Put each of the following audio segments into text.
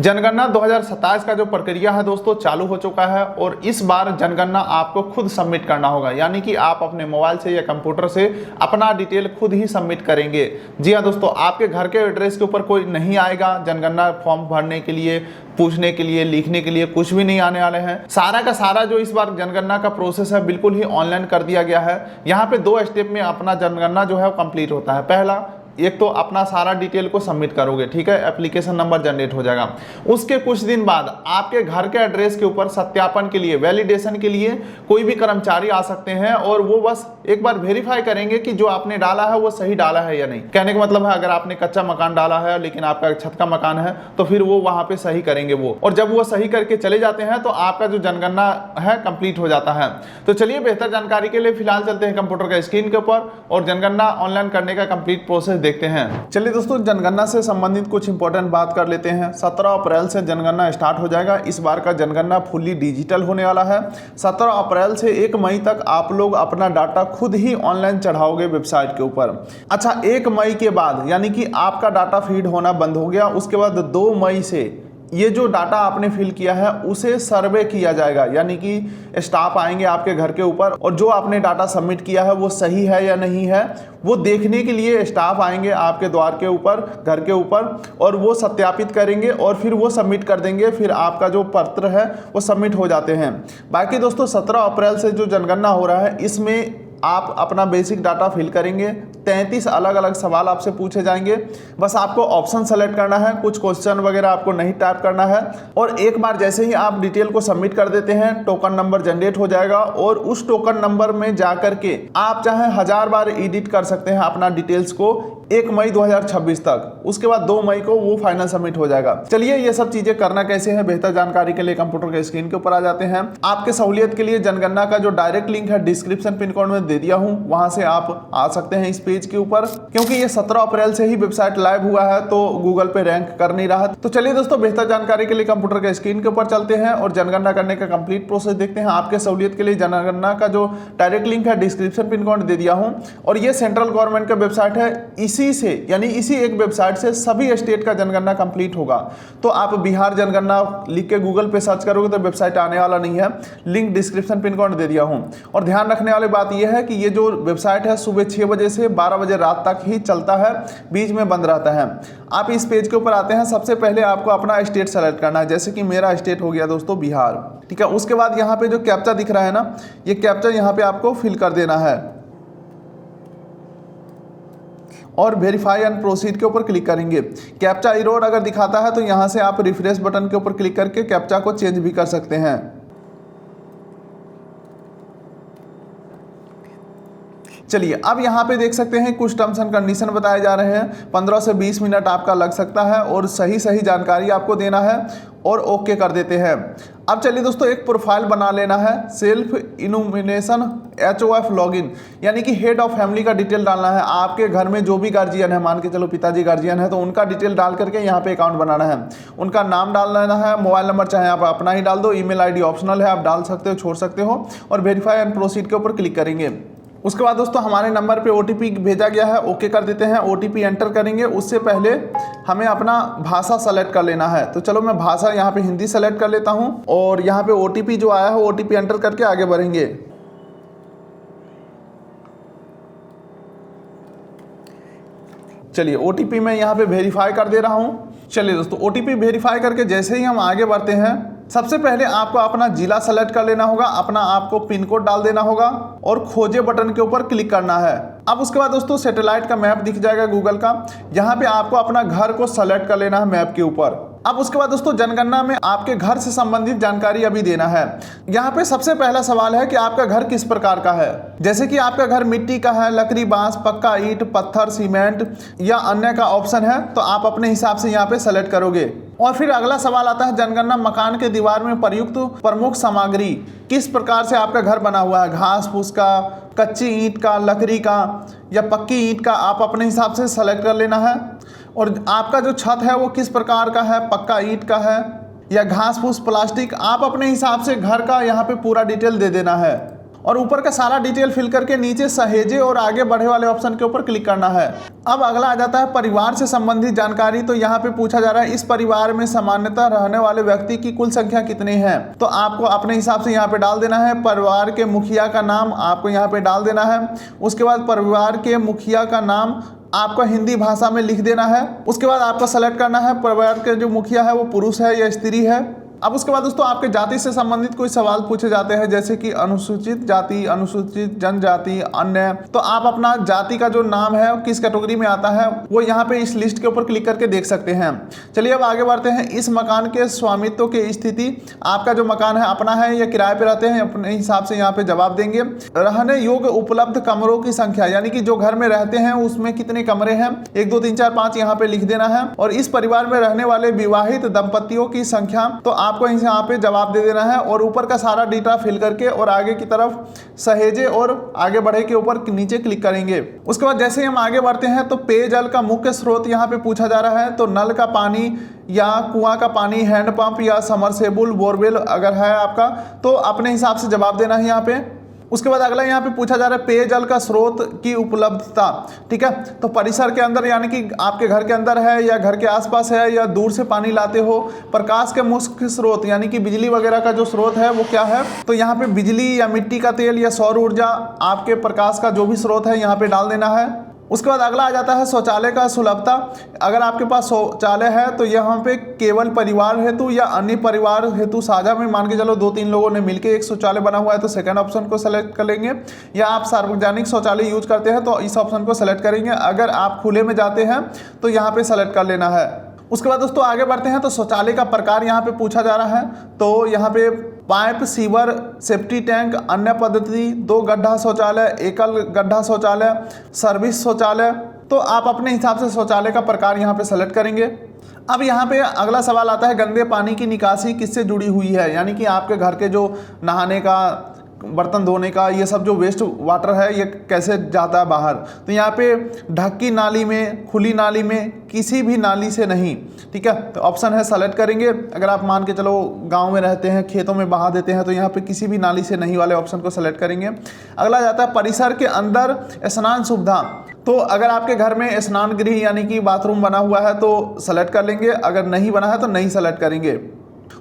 जनगणना 2027 का जो प्रक्रिया है दोस्तों चालू हो चुका है और इस बार जनगणना आपको खुद सबमिट करना होगा, यानी कि आप अपने मोबाइल से या कंप्यूटर से अपना डिटेल खुद ही सबमिट करेंगे। जी हाँ दोस्तों, आपके घर के एड्रेस के ऊपर कोई नहीं आएगा जनगणना फॉर्म भरने के लिए, पूछने के लिए, लिखने के लिए कुछ भी नहीं आने वाले हैं। सारा का सारा जो इस बार जनगणना का प्रोसेस है बिल्कुल ही ऑनलाइन कर दिया गया है। यहाँ पे 2 स्टेप में अपना जनगणना जो है कंप्लीट होता है। पहला, एक तो अपना सारा डिटेल को सबमिट करोगे, ठीक है, एप्लीकेशन नंबर जनरेट हो जाएगा। उसके कुछ दिन बाद आपके घर के एड्रेस के ऊपर सत्यापन के लिए, वैलिडेशन के लिए कोई भी कर्मचारी आ सकते हैं और वो बस एक बार वेरीफाई करेंगे कि जो आपने डाला है वो सही डाला है या नहीं। कहने का मतलब है, अगर आपने कच्चा मकान डाला है लेकिन आपका छत का मकान है तो फिर वो वहां पे सही करेंगे वो, और जब वो सही करके चले जाते हैं तो आपका जो जनगणना है कंप्लीट हो जाता है। तो चलिए बेहतर जानकारी के लिए फिलहाल चलते हैं कंप्यूटर का स्क्रीन के ऊपर और जनगणना ऑनलाइन करने का कंप्लीट प्रोसेस देखते हैं। चलिए दोस्तों, जनगणना से संबंधित कुछ इंपॉर्टेंट बात कर लेते हैं। 17 अप्रैल से जनगणना स्टार्ट हो जाएगा। इस बार का जनगणना फुल्ली डिजिटल होने वाला है। 17 अप्रैल से 1 मई तक आप लोग अपना डाटा खुद ही ऑनलाइन चढ़ाओगे वेबसाइट के ऊपर। अच्छा, 1 मई के बाद यानी कि आपका डाटा फीड होना बंद हो गया। उसके बाद 2 मई से ये जो डाटा आपने फिल किया है उसे सर्वे किया जाएगा, यानी कि स्टाफ आएंगे आपके घर के ऊपर और जो आपने डाटा सबमिट किया है वो सही है या नहीं है वो देखने के लिए स्टाफ आएंगे आपके द्वार के ऊपर, घर के ऊपर, और वो सत्यापित करेंगे और फिर वो सबमिट कर देंगे। फिर आपका जो पत्र है वो सबमिट हो जाते हैं। बाकी दोस्तों, 17 अप्रैल से जो जनगणना हो रहा है इसमें आप अपना बेसिक डाटा फिल करेंगे। 33 अलग अलग सवाल आपसे पूछे जाएंगे। बस आपको ऑप्शन सेलेक्ट करना है, कुछ क्वेश्चन वगैरह आपको नहीं टाइप करना है। और एक बार जैसे ही आप डिटेल को सबमिट कर देते हैं टोकन नंबर जनरेट हो जाएगा और उस टोकन नंबर में जाकर के आप चाहे 1000 बार एडिट कर सकते हैं अपना डिटेल्स को 1 मई 2026 तक। उसके बाद 2 मई को वो फाइनल सबमिट हो जाएगा। चलिए, ये सब चीजें करना कैसे है बेहतर जानकारी के लिए कंप्यूटर के स्क्रीन के ऊपर आ जाते हैं। आपके सहूलियत के लिए जनगणना का जो डायरेक्ट लिंक है डिस्क्रिप्शन पिन कोड में दे दिया हूं, वहां से आप आ सकते हैं इस पेज के ऊपर। क्योंकि ये 17 अप्रैल से ही वेबसाइट लाइव हुआ है तो गूगल पे रैंक कर नहीं रहा। तो चलिए दोस्तों, बेहतर जानकारी के लिए कंप्यूटर के स्क्रीन के ऊपर चलते हैं और जनगणना करने का कंप्लीट प्रोसेस देखते हैं। आपके सहूलियत के लिए जनगणना का जो डायरेक्ट लिंक है डिस्क्रिप्शन पिन कोड दे दिया हूं और ये सेंट्रल गवर्नमेंट का वेबसाइट है। इसी से यानी इसी एक वेबसाइट से सभी स्टेट का जनगणना कंप्लीट होगा। तो आप बिहार जनगणना लिख के गूगल पे सर्च करोगे तो वेबसाइट आने वाला नहीं है। लिंक डिस्क्रिप्शन पिन कोड दे दिया हूं। और ध्यान रखने वाली बात यह है कि ये जो वेबसाइट है सुबह 6 बजे से 12 बजे रात तक ही चलता है, बीच में बंद रहता है। आप इस पेज के ऊपर आते हैं, सबसे पहले आपको अपना स्टेट सेलेक्ट करना है। जैसे कि मेरा स्टेट हो गया दोस्तों बिहार, ठीक है। उसके बाद यहाँ पे जो कैप्चा दिख रहा है ना, ये कैप्चा यहाँ पे आपको फिल कर देना है और वेरीफाई एंड प्रोसीड के ऊपर क्लिक करेंगे। कैप्चा एरर अगर दिखाता है तो यहाँ से आप रिफ्रेश बटन के ऊपर क्लिक करके कैप्चा को चेंज भी कर सकते हैं। चलिए, अब यहाँ पे देख सकते हैं कुछ टर्म्स एंड कंडीशन बताए जा रहे हैं। 15 से 20 मिनट आपका लग सकता है और सही जानकारी आपको देना है और ओके कर देते हैं। अब चलिए दोस्तों, एक प्रोफाइल बना लेना है। सेल्फ इनुमिनेशन HOF लॉगिन, यानी कि हेड ऑफ फैमिली का डिटेल डालना है। आपके घर में जो भी गार्जियन है, मान के चलो पिताजी गार्जियन है तो उनका डिटेल डाल करके यहाँ पे अकाउंट बनाना है। उनका नाम डाल लेना है, मोबाइल नंबर चाहे आप अपना ही डाल दो, ईमेल ID ऑप्शनल है, आप डाल सकते हो, छोड़ सकते हो। और वेरीफाई एंड प्रोसीड के ऊपर क्लिक करेंगे। उसके बाद दोस्तों हमारे नंबर पे OTP भेजा गया है, ओके कर देते हैं। OTP एंटर करेंगे, उससे पहले हमें अपना भाषा सेलेक्ट कर लेना है। तो चलो मैं भाषा यहाँ पे हिंदी सेलेक्ट कर लेता हूँ और यहाँ पे OTP जो आया है OTP एंटर करके आगे बढ़ेंगे। चलिए, OTP मैं यहाँ पे वेरीफाई कर दे रहा हूँ। चलिए दोस्तों, OTP वेरीफाई करके जैसे ही हम आगे बढ़ते हैं, सबसे पहले आपको अपना जिला सेलेक्ट कर लेना होगा, अपना आपको पिन कोड डाल देना होगा और खोजे बटन के ऊपर क्लिक करना है। अब उसके बाद दोस्तों सैटेलाइट का मैप दिख जाएगा गूगल का, यहाँ पे आपको अपना घर को सेलेक्ट कर लेना है मैप के ऊपर। अब उसके बाद दोस्तों जनगणना में आपके घर से संबंधित जानकारी अभी देना है। यहाँ पे सबसे पहला सवाल है कि आपका घर किस प्रकार का है। जैसे कि आपका घर मिट्टी का है, लकड़ी, बांस, पक्का, ईंट, पत्थर, सीमेंट या अन्य का ऑप्शन है तो आप अपने हिसाब से यहाँ पे सेलेक्ट करोगे। और फिर अगला सवाल आता है जनगणना मकान के दीवार में प्रयुक्त प्रमुख सामग्री किस प्रकार से आपका घर बना हुआ है, घास फूस का, कच्ची ईंट का, लकड़ी का या पक्की ईंट का, आप अपने हिसाब से सेलेक्ट कर लेना है। और आपका जो छत है वो किस प्रकार का है, पक्का ईंट का है या घास फूस प्लास्टिक, आप अपने हिसाब से घर का यहाँ पे पूरा डिटेल दे देना है। और ऊपर का सारा डिटेल फिल करके नीचे सहेजे और आगे बढ़े वाले ऑप्शन के ऊपर क्लिक करना है। अब अगला आ जाता है परिवार से संबंधित जानकारी। तो यहाँ पे पूछा जा रहा है इस परिवार में सामान्यतः रहने वाले व्यक्ति की कुल संख्या कितनी है। तो आपको अपने हिसाब से यहाँ पे डाल देना है। परिवार के मुखिया का नाम आपको यहाँ पे डाल देना है। उसके बाद परिवार के मुखिया का नाम आपको हिंदी भाषा में लिख देना है। उसके बाद आपको सेलेक्ट करना है परिवार के जो मुखिया है वो पुरुष है या स्त्री है। अब उसके बाद दोस्तों आपके जाति से संबंधित कोई सवाल पूछे जाते हैं, जैसे कि अनुसूचित जाति, अनुसूचित जनजाति, अन्य। तो आप अपना जाति का जो नाम है किस कैटेगरी में आता है वो यहाँ पे इस लिस्ट के ऊपर क्लिक करके देख सकते हैं। चलिए अब आगे बढ़ते हैं। इस मकान के स्वामित्व की स्थिति, आपका जो मकान है अपना है या किराए पे रहते हैं, अपने हिसाब से यहाँ पे जवाब देंगे। रहने योग्य उपलब्ध कमरों की संख्या, यानी कि जो घर में रहते हैं उसमें कितने कमरे हैं, 1 2 3 4 5 यहाँ पे लिख देना है। और इस परिवार में रहने वाले विवाहित दंपतियों की संख्या, तो आपको यहाँ पे जवाब दे देना है। और ऊपर का सारा डेटा फिल करके और आगे की तरफ सहेजे और आगे बढ़े के ऊपर नीचे क्लिक करेंगे। उसके बाद जैसे ही हम आगे बढ़ते हैं तो पेयजल का मुख्य स्रोत यहाँ पे पूछा जा रहा है। तो नल का पानी या कुआं का पानी, हैंडपंप या समरसेबुल बोरवेल अगर है आपका तो अपने हिसाब से जवाब देना है यहाँ पे। उसके बाद अगला यहाँ पे पूछा जा रहा है पेयजल का स्रोत की उपलब्धता। ठीक है, तो परिसर के अंदर यानी कि आपके घर के अंदर है या घर के आसपास है या दूर से पानी लाते हो। प्रकाश के मुख्य स्रोत यानी कि बिजली वगैरह का जो स्रोत है वो क्या है। तो यहाँ पे बिजली या मिट्टी का तेल या सौर ऊर्जा, आपके प्रकाश का जो भी स्रोत है यहाँ पे डाल देना है। उसके बाद अगला आ जाता है शौचालय का सुलभता। अगर आपके पास शौचालय है तो यहाँ पे केवल परिवार हेतु या अन्य परिवार हेतु साझा में मान के चलो 2 3 लोगों ने मिलकर एक शौचालय बना हुआ है तो सेकंड ऑप्शन को सेलेक्ट कर लेंगे। या आप सार्वजनिक शौचालय यूज करते हैं तो इस ऑप्शन को सेलेक्ट करेंगे। अगर आप खुले में जाते हैं तो यहाँ पे सेलेक्ट कर लेना है। उसके बाद दोस्तों आगे बढ़ते हैं तो शौचालय का प्रकार यहाँ पे पूछा जा रहा है। तो यहाँ पे पाइप, सीवर, सेफ्टी टैंक, अन्य पद्धति, 2 गड्ढा शौचालय, एकल गड्ढा शौचालय, सर्विस शौचालय। तो आप अपने हिसाब से शौचालय का प्रकार यहाँ पे सेलेक्ट करेंगे। अब यहाँ पे अगला सवाल आता है गंदे पानी की निकासी किससे जुड़ी हुई है, यानी कि आपके घर के जो नहाने का, बर्तन धोने का, ये सब जो वेस्ट वाटर है ये कैसे जाता है बाहर। तो यहाँ पे ढकी नाली में, खुली नाली में, किसी भी नाली से नहीं। ठीक है, तो ऑप्शन है सेलेक्ट करेंगे। अगर आप मान के चलो गांव में रहते हैं, खेतों में बहा देते हैं तो यहाँ पे किसी भी नाली से नहीं वाले ऑप्शन को सेलेक्ट करेंगे। अगला जाता है परिसर के अंदर स्नान सुविधा। तो अगर आपके घर में स्नान गृह यानी कि बाथरूम बना हुआ है तो सेलेक्ट कर लेंगे, अगर नहीं बना है तो नहीं सेलेक्ट करेंगे।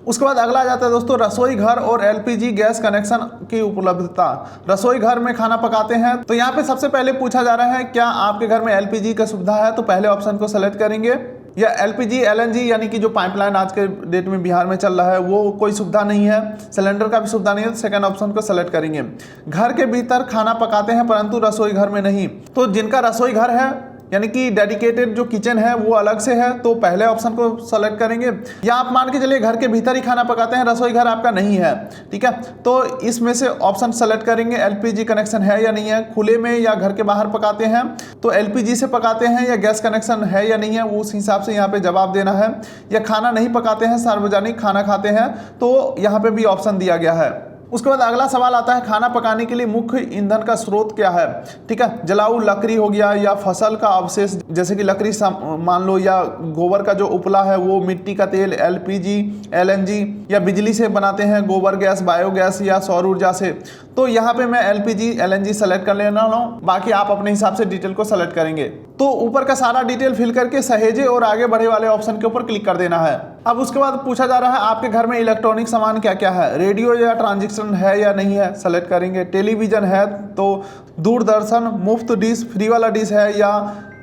उसके बाद अगला आ जाता है दोस्तों रसोई घर और एलपीजी गैस कनेक्शन की उपलब्धता। रसोई घर में खाना पकाते हैं तो यहाँ पे सबसे पहले पूछा जा रहा है क्या आपके घर में एलपीजी का सुविधा है। तो पहले ऑप्शन को सेलेक्ट करेंगे। या एलपीजी एलएनजी यानी कि जो पाइपलाइन आज के डेट में बिहार में चल रहा है वो कोई सुविधा नहीं है, सिलेंडर का भी सुविधा नहीं है, तो सेकंड ऑप्शन को सेलेक्ट करेंगे। घर के भीतर खाना पकाते हैं परंतु रसोई घर में नहीं। तो जिनका रसोई घर है यानी कि डेडिकेटेड जो किचन है वो अलग से है तो पहले ऑप्शन को सेलेक्ट करेंगे। या आप मान के चलिए घर के भीतर ही खाना पकाते हैं, रसोई घर आपका नहीं है। ठीक है, तो इसमें से ऑप्शन सेलेक्ट करेंगे एलपीजी कनेक्शन है या नहीं है। खुले में या घर के बाहर पकाते हैं तो एलपीजी से पकाते हैं या गैस कनेक्शन है या नहीं है, वो उस हिसाब से यहाँ पे जवाब देना है। या खाना नहीं पकाते हैं, सार्वजनिक खाना खाते हैं, तो यहाँ पे भी ऑप्शन दिया गया है। उसके बाद अगला सवाल आता है खाना पकाने के लिए मुख्य ईंधन का स्रोत क्या है। ठीक है, जलाऊ लकड़ी हो गया या फसल का अवशेष जैसे कि लकड़ी मान लो, या गोबर का जो उपला है वो, मिट्टी का तेल, एलपीजी, एलएनजी, या बिजली से बनाते हैं गोबर गैस, बायोगैस या सौर ऊर्जा से। तो यहाँ पे मैं एलपीजी एलएनजी सेलेक्ट कर लेना हूँ, बाकी आप अपने हिसाब से डिटेल को सेलेक्ट करेंगे। तो ऊपर का सारा डिटेल फिल करके सहेजे और आगे बढ़े वाले ऑप्शन के ऊपर क्लिक कर देना है। अब उसके बाद पूछा जा रहा है आपके घर में इलेक्ट्रॉनिक सामान क्या क्या है। रेडियो या ट्रांजैक्शन है या नहीं है, सेलेक्ट करेंगे। टेलीविजन है तो दूरदर्शन, मुफ्त डिश, फ्री वाला डिश है या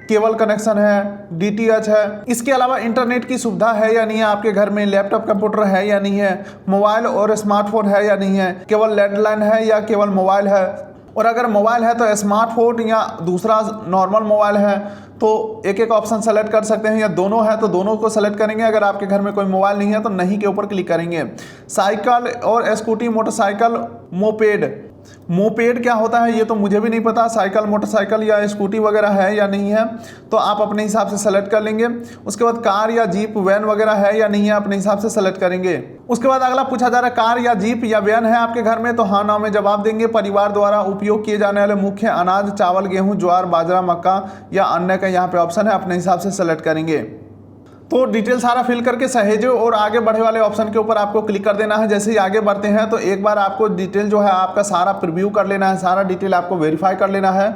केबल कनेक्शन है, डीटीएच है। इसके अलावा इंटरनेट की सुविधा है या नहीं है आपके घर में, लैपटॉप कंप्यूटर है या नहीं है, मोबाइल और स्मार्टफोन है या नहीं है, केवल लैंडलाइन है या केवल मोबाइल है। और अगर मोबाइल है तो स्मार्टफोन या दूसरा नॉर्मल मोबाइल है तो एक एक ऑप्शन सेलेक्ट कर सकते हैं। या दोनों है तो दोनों को सेलेक्ट करेंगे। अगर आपके घर में कोई मोबाइल नहीं है तो नहीं के ऊपर क्लिक करेंगे। साइकिल और स्कूटी, मोटरसाइकिल, मोपेड क्या होता है ये तो मुझे भी नहीं पता। साइकिल, मोटरसाइकिल या स्कूटी वगैरह है या नहीं है तो आप अपने हिसाब से सेलेक्ट कर लेंगे। उसके बाद कार या जीप, वैन वगैरह है या नहीं है, अपने हिसाब से सेलेक्ट करेंगे। उसके बाद अगला पूछा जा रहा है कार या जीप या वैन है आपके घर में, तो हाँ ना में जवाब देंगे। परिवार द्वारा उपयोग किए जाने वाले मुख्य अनाज, चावल, गेहूं, ज्वार, बाजरा, मक्का या अन्य का यहाँ पे ऑप्शन है, अपने हिसाब से सेलेक्ट करेंगे। तो डिटेल सारा फिल करके सहेजो और आगे बढ़े वाले ऑप्शन के ऊपर आपको क्लिक कर देना है। जैसे ही आगे बढ़ते हैं तो एक बार आपको डिटेल जो है आपका सारा प्रीव्यू कर लेना है, सारा डिटेल आपको वेरीफाई कर लेना है।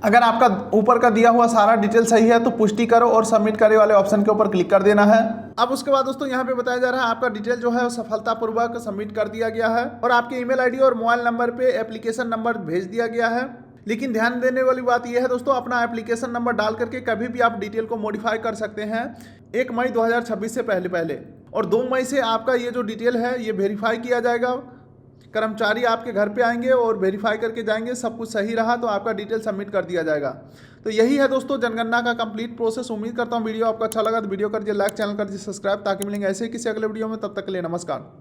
अगर आपका ऊपर का दिया हुआ सारा डिटेल सही है तो पुष्टि करो और सबमिट करे वाले ऑप्शन के ऊपर क्लिक कर देना है। अब उसके बाद दोस्तों यहाँ पे बताया जा रहा है आपका डिटेल जो है सफलतापूर्वक सबमिट कर दिया गया है और आपके ईमेल आईडी और मोबाइल नंबर पे एप्लीकेशन नंबर भेज दिया गया है। लेकिन ध्यान देने वाली बात यह है दोस्तों, अपना एप्लीकेशन नंबर डाल करके कभी भी आप डिटेल को मॉडिफाई कर सकते हैं 1 मई 2026 से पहले और 2 मई से आपका ये जो डिटेल है ये वेरीफाई किया जाएगा। कर्मचारी आपके घर पे आएंगे और वेरीफाई करके जाएंगे, सब कुछ सही रहा तो आपका डिटेल सबमिट कर दिया जाएगा। तो यही है दोस्तों जनगणना का कंप्लीट प्रोसेस। उम्मीद करता हूँ वीडियो आपको अच्छा लगा तो वीडियो कर दिए लाइक, चैनल कर दिए सब्सक्राइब, ताकि मिलेंगे ऐसे ही किसी अगले वीडियो में। तब तक के लिए नमस्कार।